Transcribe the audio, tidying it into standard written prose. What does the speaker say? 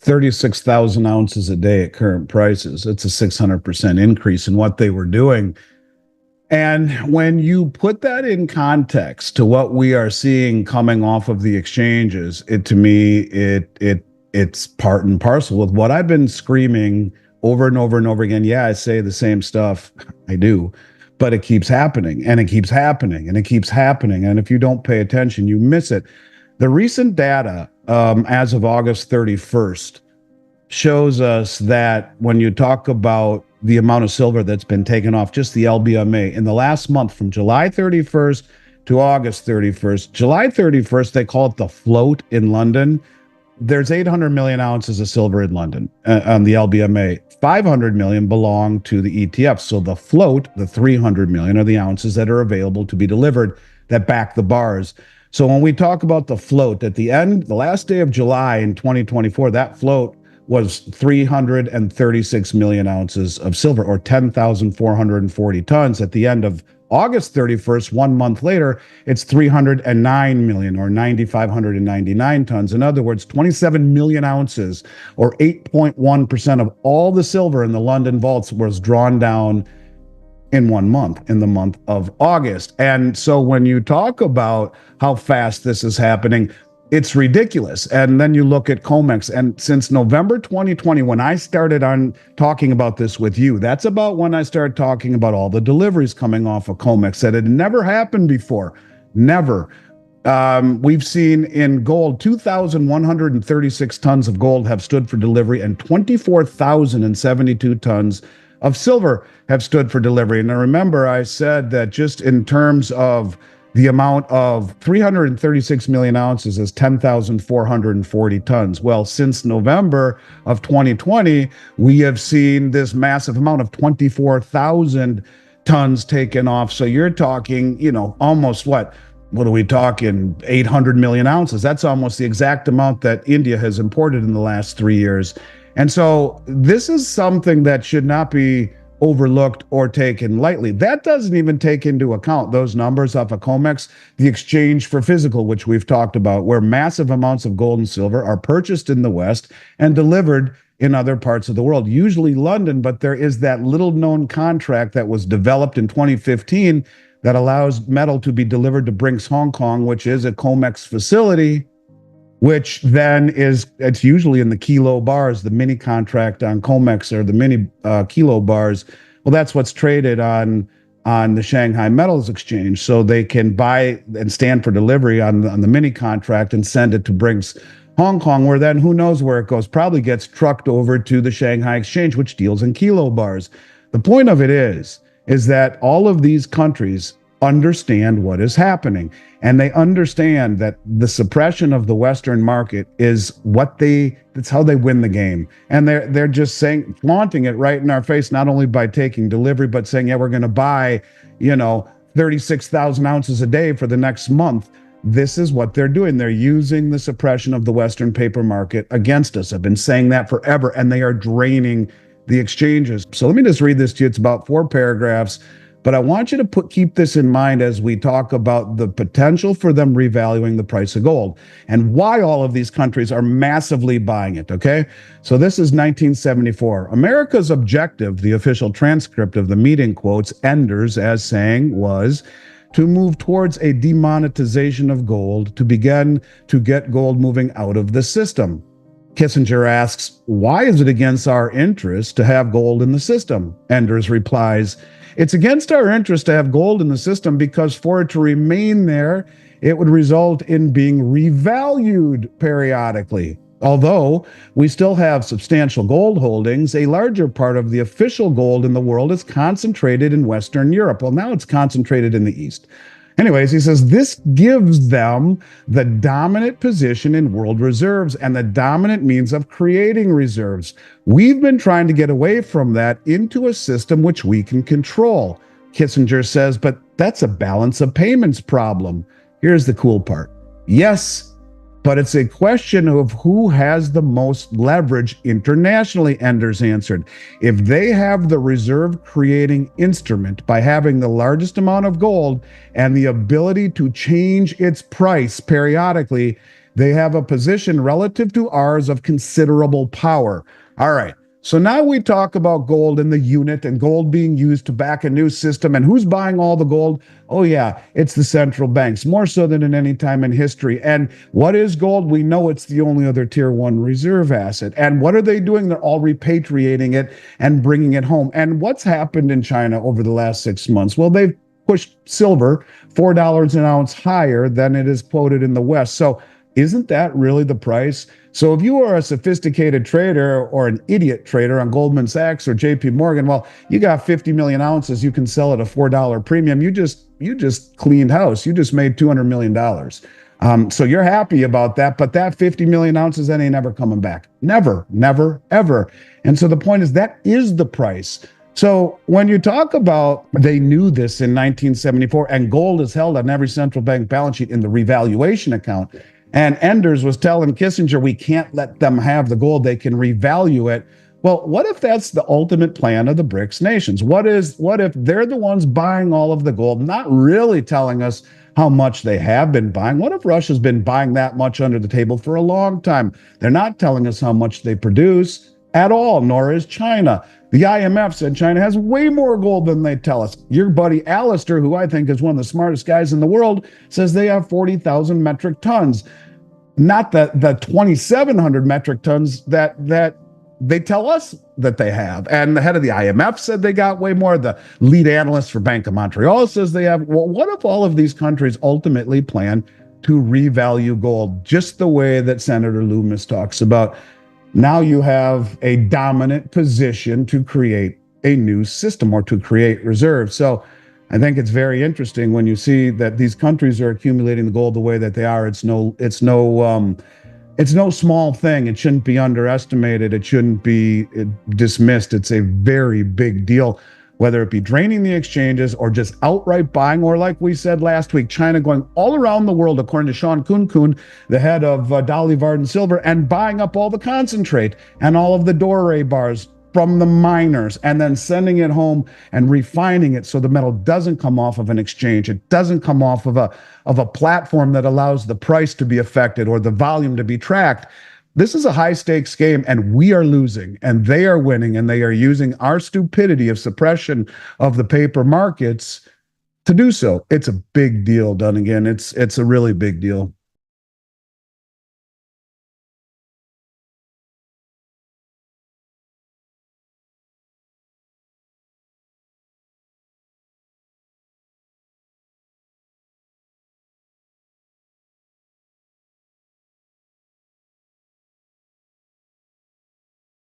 36,000 ounces a day at current prices. It's a 600% increase in what they were doing. And when you put that in context to what we are seeing coming off of the exchanges, to me, it's part and parcel with what I've been screaming over and over and over again. Yeah, I say the same stuff. I do, but it keeps happening and it keeps happening and it keeps happening. And if you don't pay attention, you miss it. The recent data, as of August 31st, shows us that when you talk about the amount of silver that's been taken off just the LBMA in the last month from July 31st to August 31st. July 31st, they call it the float in London. There's 800 million ounces of silver in London on the LBMA. 500 million belong to the ETF. So the float, the 300 million, are the ounces that are available to be delivered that back the bars. So when we talk about the float at the end, the last day of July in 2024, that float was 336 million ounces of silver, or 10,440 tons. At the end of August 31st, 1 month later, it's 309 million, or 9,599 tons. In other words, 27 million ounces, or 8.1% of all the silver in the London vaults was drawn down in 1 month, in the month of August. And so when you talk about how fast this is happening, it's ridiculous. And then you look at COMEX, and since November 2020, when I started on talking about this with you, that's about when I started talking about all the deliveries coming off of COMEX that had never happened before. Never. We've seen in gold, 2,136 tons of gold have stood for delivery, and 24,072 tons of silver have stood for delivery. And I remember I said that just in terms of the amount of 336 million ounces is 10,440 tons. Well, since November of 2020, we have seen this massive amount of 24,000 tons taken off. So you're talking, almost what are we talking? 800 million ounces. That's almost the exact amount that India has imported in the last 3 years. And so this is something that should not be overlooked or taken lightly. That doesn't even take into account those numbers off of COMEX, the exchange for physical, which we've talked about, where massive amounts of gold and silver are purchased in the West and delivered in other parts of the world, usually London. But there is that little known contract that was developed in 2015 that allows metal to be delivered to Brinks, Hong Kong, which is a COMEX facility, which then it's usually in the kilo bars, the mini contract on COMEX, or the mini kilo bars. Well, that's what's traded on the Shanghai Metals Exchange. So they can buy and stand for delivery on the mini contract and send it to Brinks, Hong Kong, where then who knows where it goes, probably gets trucked over to the Shanghai Exchange, which deals in kilo bars. The point of it is that all of these countries understand what is happening, and they understand that the suppression of the Western market is that's how they win the game. And they're just flaunting it right in our face, not only by taking delivery, but saying, yeah, we're going to buy, 36,000 ounces a day for the next month. This is what they're doing. They're using the suppression of the Western paper market against us. I've been saying that forever, and they are draining the exchanges. So let me just read this to you. It's about 4 paragraphs. But I want you to keep this in mind as we talk about the potential for them revaluing the price of gold and why all of these countries are massively buying it, okay? So this is 1974. America's objective, the official transcript of the meeting quotes Enders as saying, was to move towards a demonetization of gold to begin to get gold moving out of the system. Kissinger asks, why is it against our interest to have gold in the system? Enders replies, it's against our interest to have gold in the system because for it to remain there, it would result in being revalued periodically. Although we still have substantial gold holdings, a larger part of the official gold in the world is concentrated in Western Europe. Well, now it's concentrated in the East. Anyways, he says this gives them the dominant position in world reserves and the dominant means of creating reserves. We've been trying to get away from that into a system which we can control. Kissinger says, but that's a balance of payments problem. Here's the cool part. Yes, but it's a question of who has the most leverage internationally, Enders answered. If they have the reserve creating instrument by having the largest amount of gold and the ability to change its price periodically, They have a position relative to ours of considerable power. All right. So now we talk about gold in the unit and gold being used to back a new system. And who's buying all the gold? Oh, yeah, it's the central banks, more so than in any time in history. And what is gold? We know it's the only other tier one reserve asset. And what are they doing? They're all repatriating it and bringing it home. And what's happened in China over the last 6 months? Well, they've pushed silver $4 an ounce higher than it is quoted in the West. So isn't that really the price? So if you are a sophisticated trader or an idiot trader on Goldman Sachs or JP Morgan, well, you got 50 million ounces, you can sell at a $4 premium. You just cleaned house. You just made $200 million. So you're happy about that, but that 50 million ounces, that ain't ever coming back. Never, never, ever. And so the point is that is the price. So when you talk about they knew this in 1974 and gold is held on every central bank balance sheet in the revaluation account, and Enders was telling Kissinger, we can't let them have the gold. They can revalue it. Well, what if that's the ultimate plan of the BRICS nations? What if they're the ones buying all of the gold, not really telling us how much they have been buying? What if Russia's been buying that much under the table for a long time? They're not telling us how much they produce at all, nor is China. The IMF said China has way more gold than they tell us. Your buddy Alistair, who I think is one of the smartest guys in the world, says they have 40,000 metric tons. Not the 2,700 metric tons that they tell us that they have. And the head of the IMF said they got way more. The lead analyst for Bank of Montreal says they have. Well, what if all of these countries ultimately plan to revalue gold just the way that Senator Loomis talks about? Now you have a dominant position to create a new system or to create reserves. So I think it's very interesting when you see that these countries are accumulating the gold the way that they are. It's no small thing. It shouldn't be underestimated. It shouldn't be dismissed. It's a very big deal, whether it be draining the exchanges or just outright buying, or like we said last week, China going all around the world, according to Sean Kun, the head of Dolly Varden Silver, and buying up all the concentrate and all of the doré bars from the miners and then sending it home and refining it so the metal doesn't come off of an exchange. It doesn't come off of a platform that allows the price to be affected or the volume to be tracked. This is a high stakes game, and we are losing and they are winning, and they are using our stupidity of suppression of the paper markets to do so. It's a big deal, Dunnigan. It's a really big deal.